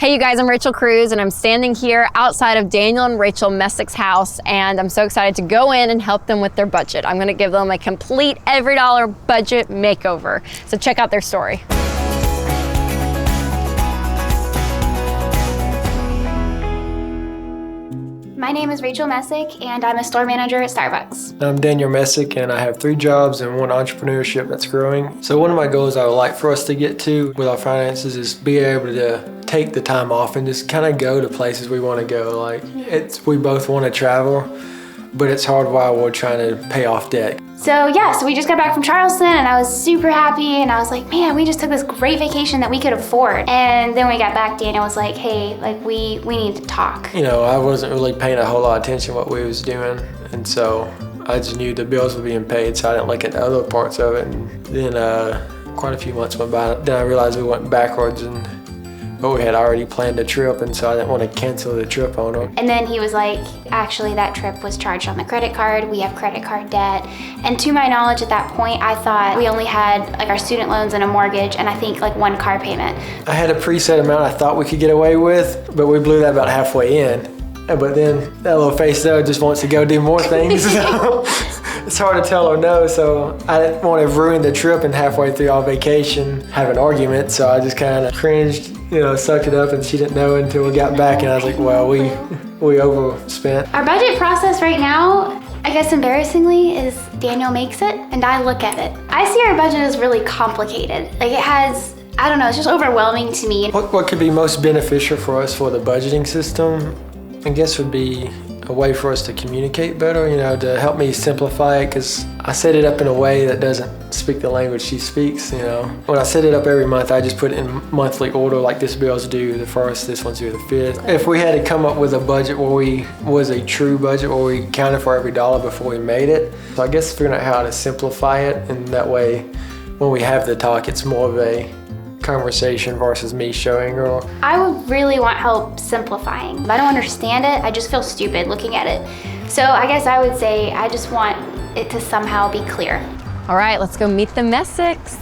Hey you guys, I'm Rachel Cruze and I'm standing here outside of Daniel and Rachel Messicks' house, and I'm so excited to go in and help them with their budget. I'm gonna give them a complete EveryDollar budget makeover. So check out their story. My name is Rachel Messicks and I'm a store manager at Starbucks. I'm Daniel Messicks and I have 3 jobs and 1 entrepreneurship that's growing. So one of my goals I would like for us to get to with our finances is be able to take the time off and just kind of go to places we want to go. Like we both want to travel, but it's hard while we're trying to pay off debt. So we just got back from Charleston and I was super happy and I was like, man, we just took this great vacation that we could afford. And then we got back, Daniel was like, hey, we need to talk. You know, I wasn't really paying a whole lot of attention to what we was doing, and so I just knew the bills were being paid, so I didn't look at the other parts of it. And then quite a few months went by, then I realized we went backwards, but we had already planned a trip, and so I didn't want to cancel the trip on them. And then he was like, actually that trip was charged on the credit card. We have credit card debt. And to my knowledge at that point, I thought we only had like our student loans and a mortgage and I think like 1 car payment. I had a preset amount I thought we could get away with, but we blew that about halfway in. But then that little face though just wants to go do more things. So it's hard to tell her no, so I didn't want to ruin the trip and halfway through our vacation have an argument, so I just kind of cringed, sucked it up, and she didn't know until we got back, and I was like, well, we overspent. Our budget process right now, I guess embarrassingly, is Daniel makes it and I look at it. I see our budget as really complicated. Like it has, I don't know, it's just overwhelming to me. What could be most beneficial for us for the budgeting system, I guess, would be a way for us to communicate better, to help me simplify it, because I set it up in a way that doesn't speak the language she speaks, When I set it up every month, I just put it in monthly order, like this bill's due the 1st, this one's due the 5th. If we had to come up with a budget was a true budget where we counted for every dollar before we made it. So I guess figuring out how to simplify it, and that way when we have the talk, it's more of a conversation versus me showing her. I would really want help simplifying. If I don't understand it, I just feel stupid looking at it. So I guess I would say I just want it to somehow be clear. All right, let's go meet the Messicks.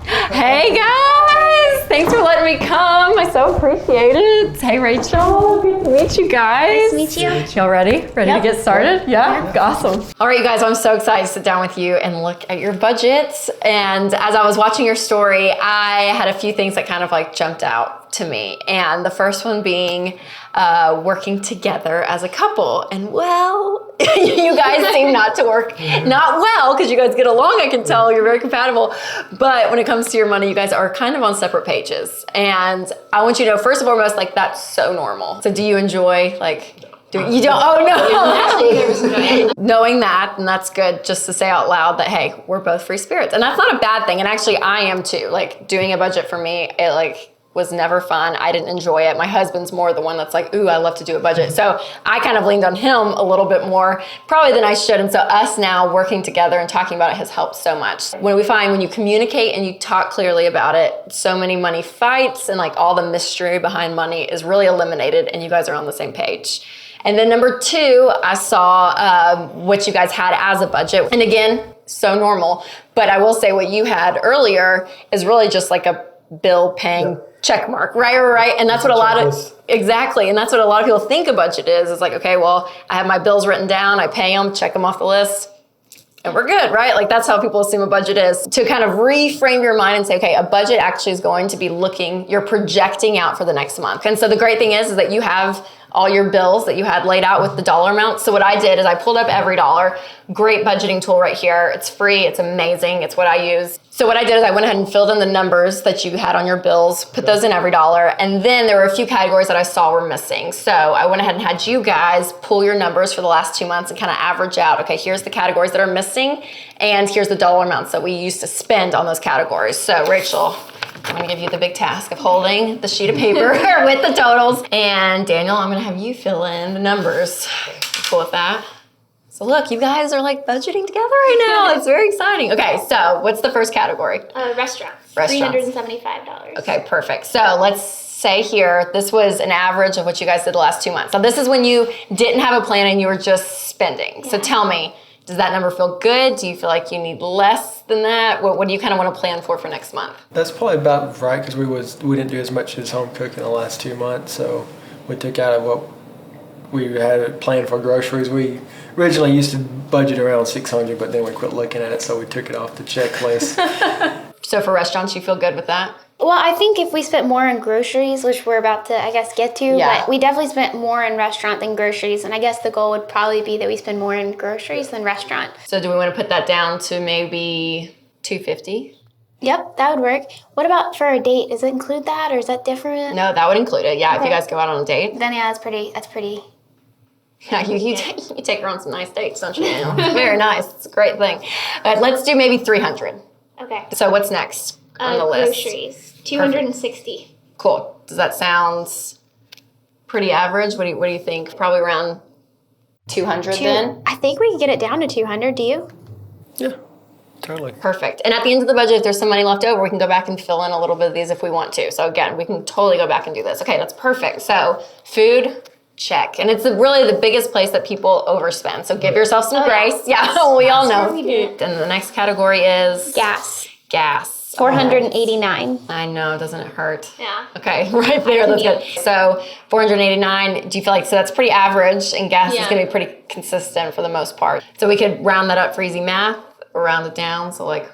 Hey guys, thanks for letting me come. I so appreciate it. Hey Rachel, good to meet you guys. Nice to meet you. Y'all ready? Ready Yep. to get started? Yeah? Awesome. All right, you guys, I'm so excited to sit down with you and look at your budgets. And as I was watching your story, I had a few things that kind of like jumped out to me. And the first one being working together as a couple. And well, you guys seem not to work not well, because you guys get along, I can tell you're very compatible. But when it comes to your money, you guys are kind of on separate pages. And I want you to know, first and foremost, like that's so normal. So do you enjoy you don't, oh no. Knowing that, and that's good just to say out loud that, hey, we're both free spirits. And that's not a bad thing. And actually I am too. Like doing a budget for me, it was never fun. I didn't enjoy it. My husband's more the one that's like, ooh, I love to do a budget. So I kind of leaned on him a little bit more probably than I should. And so us now working together and talking about it has helped so much. When you communicate and you talk clearly about it, so many money fights and like all the mystery behind money is really eliminated and you guys are on the same page. And then number 2, I saw what you guys had as a budget. And again, so normal. But I will say what you had earlier is really just like a bill paying check mark, right? And that's what exactly. And that's what a lot of people think a budget is. It's like, okay, well, I have my bills written down, I pay them, check them off the list, and we're good, right? Like that's how people assume a budget is. To kind of reframe your mind and say, okay, a budget actually is going to be you're projecting out for the next month. And so the great thing is that you have all your bills that you had laid out with the dollar amount. So what I did is I pulled up EveryDollar, great budgeting tool right here. It's free, it's amazing, it's what I use. So what I did is I went ahead and filled in the numbers that you had on your bills, put those in EveryDollar, and then there were a few categories that I saw were missing. So I went ahead and had you guys pull your numbers for the last 2 months and kind of average out, okay, here's the categories that are missing, and here's the dollar amounts that we used to spend on those categories. So Rachel, I'm gonna give you the big task of holding the sheet of paper with the totals. And Daniel, I'm gonna have you fill in the numbers. Cool with that? So look, you guys are like budgeting together right now. It's very exciting. Okay, so what's the first category? Restaurants. $375. Okay, perfect. So let's say here, this was an average of what you guys did the last 2 months. So this is when you didn't have a plan and you were just spending. Yeah. So tell me, Does that number feel good? Do you feel like you need less than that? What do you kind of want to plan for next month? That's probably about right because we didn't do as much as home cooking the last 2 months, so we took out of what we had planned for groceries. We originally used to budget around $600, but then we quit looking at it, so we took it off the checklist. So for restaurants, you feel good with that? Well, I think if we spent more on groceries, which we're about to, I guess, get to, but we definitely spent more in restaurant than groceries, and I guess the goal would probably be that we spend more in groceries than restaurant. So do we want to put that down to maybe $250? Yep, that would work. What about for a date? Does it include that, or is that different? No, that would include it. Yeah, if you guys go out on a date. Then yeah, that's pretty. Yeah, you take her on some nice dates, don't you? It's very nice. It's a great thing. But let's do maybe 300. Okay. So what's next on the list? Groceries. 260. Cool. Does that sound pretty average? What do you think? Probably around 200 then? I think we can get it down to 200. Do you? Yeah, totally. Perfect. And at the end of the budget, if there's some money left over, we can go back and fill in a little bit of these if we want to. So again, we can totally go back and do this. Okay, that's perfect. So food, check. And it's really the biggest place that people overspend. So give yourself some grace. Yeah, we all know. And the next category is? Gas. 489. I know, doesn't it hurt? Yeah. Okay, right there, that's good. So 489, do you feel like, so that's pretty average, and gas is gonna be pretty consistent for the most part. So we could round that up for easy math, or round it down, so like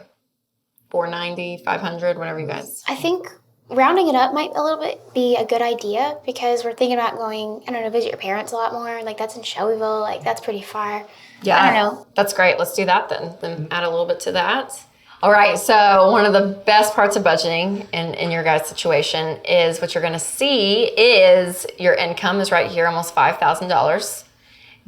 490, 500, whatever you guys. I think rounding it up might a little bit be a good idea because we're thinking about going, I don't know, visit your parents a lot more. Like that's in Shelbyville, like that's pretty far. Yeah, I don't know. That's great, let's do that then add a little bit to that. All right, so one of the best parts of budgeting in your guys' situation is what you're gonna see is your income is right here, almost $5,000,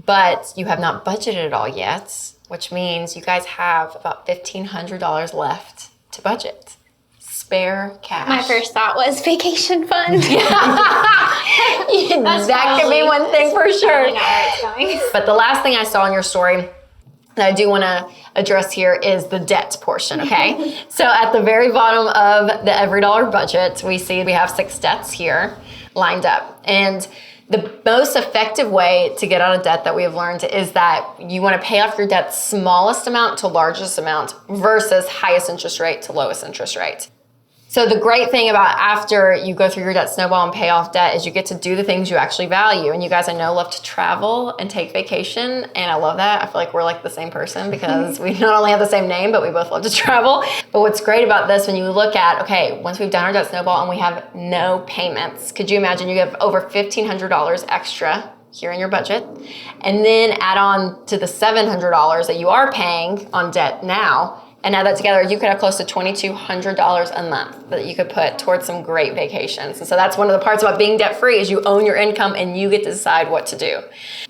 but you have not budgeted it all yet, which means you guys have about $1,500 left to budget. Spare cash. My first thought was vacation fund. That could be one thing for sure. Not where it's going. But the last thing I saw in your story that I do want to address here is the debt portion, okay? So at the very bottom of the EveryDollar budget, we see we have 6 debts here lined up. And the most effective way to get out of debt that we have learned is that you want to pay off your debt smallest amount to largest amount versus highest interest rate to lowest interest rate. So the great thing about after you go through your debt snowball and pay off debt is you get to do the things you actually value. And you guys, I know, love to travel and take vacation. And I love that. I feel like we're like the same person because we not only have the same name, but we both love to travel. But what's great about this, when you look at, okay, once we've done our debt snowball and we have no payments, could you imagine you have over $1,500 extra here in your budget, and then add on to the $700 that you are paying on debt now, and add that together, you could have close to $2,200 a month that you could put towards some great vacations. And so that's one of the parts about being debt-free is you own your income and you get to decide what to do.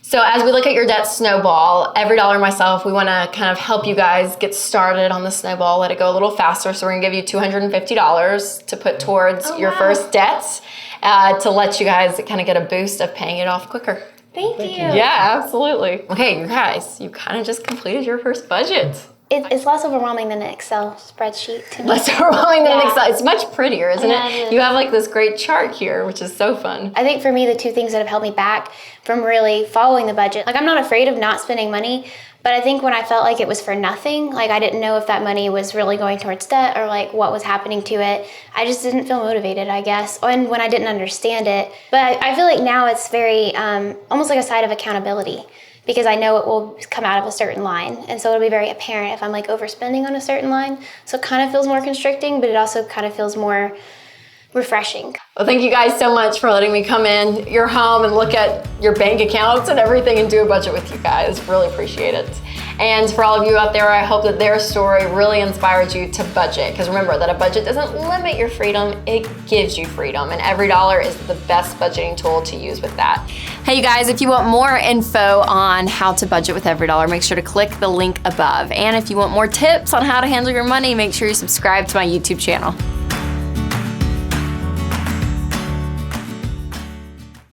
So as we look at your debt snowball, EveryDollar and myself, we wanna kind of help you guys get started on the snowball, let it go a little faster. So we're gonna give you $250 to put towards your first debt to let you guys kind of get a boost of paying it off quicker. Thank you. Yeah, absolutely. Okay, you guys, you kind of just completed your first budget. It's less overwhelming than an Excel spreadsheet to me. Less overwhelming than an Excel. It's much prettier, isn't Yeah, it? it is. You have like this great chart here, which is so fun. I think for me, the 2 things that have held me back from really following the budget, like I'm not afraid of not spending money, but I think when I felt like it was for nothing, like I didn't know if that money was really going towards debt or like what was happening to it, I just didn't feel motivated, I guess, and when I didn't understand it. But I feel like now it's very, almost like a side of accountability, because I know it will come out of a certain line. And so it'll be very apparent if I'm like overspending on a certain line. So it kind of feels more constricting, but it also kind of feels more refreshing. Well, thank you guys so much for letting me come in your home and look at your bank accounts and everything and do a budget with you guys. Really appreciate it. And for all of you out there, I hope that their story really inspired you to budget. Because remember that a budget doesn't limit your freedom, it gives you freedom. And EveryDollar is the best budgeting tool to use with that. Hey you guys, if you want more info on how to budget with EveryDollar, make sure to click the link above. And if you want more tips on how to handle your money, make sure you subscribe to my YouTube channel.